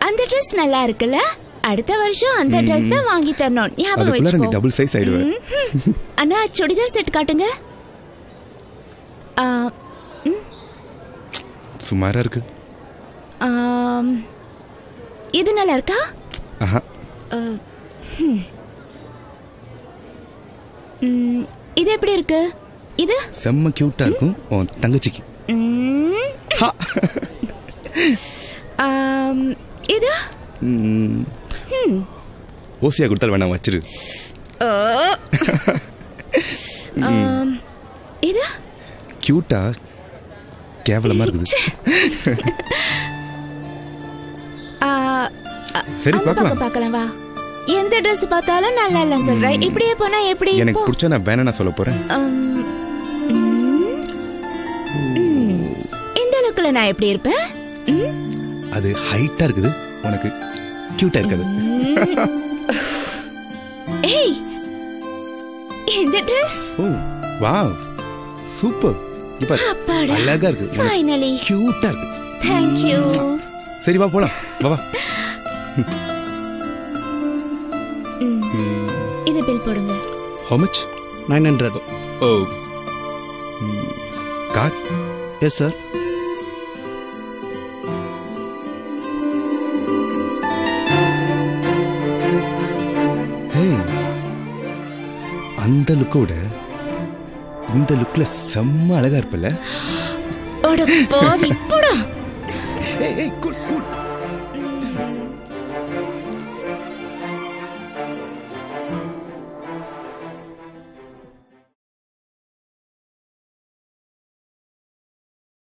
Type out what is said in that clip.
அந்த Dress நல்லா இருக்குல்ல? அடுத்த வருஷம் அந்த Dress தான் வாங்கி தரணும். ஞாபகம் வச்சுக்கோ. அதுக்குள்ள டபுள் சைஸ் ஆயிடுவே. அண்ணா சுடிதார் செட் காட்டுங்க. சுமாரா இருக்கு. இது நல்லா இருக்கா? இது எப்படி இருக்கு? இது செம்ம கியூட்டா இருக்கும் உன் தங்கச்சிக்கு. இது ஓசியா கொடுத்தால் வேணாம் வச்சிரு. இது கியூட்டா கேவலமா இருக்குது. சரி பார்க்கலாம் வா. எந்த Dress பார்த்தாலும் நல்லா இல்லன்னு சொல்ற. இப்படியே போனா எப்படி? எனக்கு பிடிச்ச நான் வேணா சொல்ல போறேன். இந்த லுக்ல நான் எப்படி இருப்பேன்? அது ஹைட்டா இருக்குது, உனக்கு கியூட்டா இருக்காது. ஏய் இந்த Dress வாவ் சூப்பர். இப்ப அழகா இருக்கு. ஃபைனலி கியூட்டா இருக்கு. Thank you. சரி வா போலாம். வா இது பில் போடுங்க. How much? 900. Oh. Card? Yes sir. Hey. அந்த லுக்கோட இந்த லுக்ல செம்ம அழகா இருப்பல. ஓட பாவி போடா. ஏய் கூல்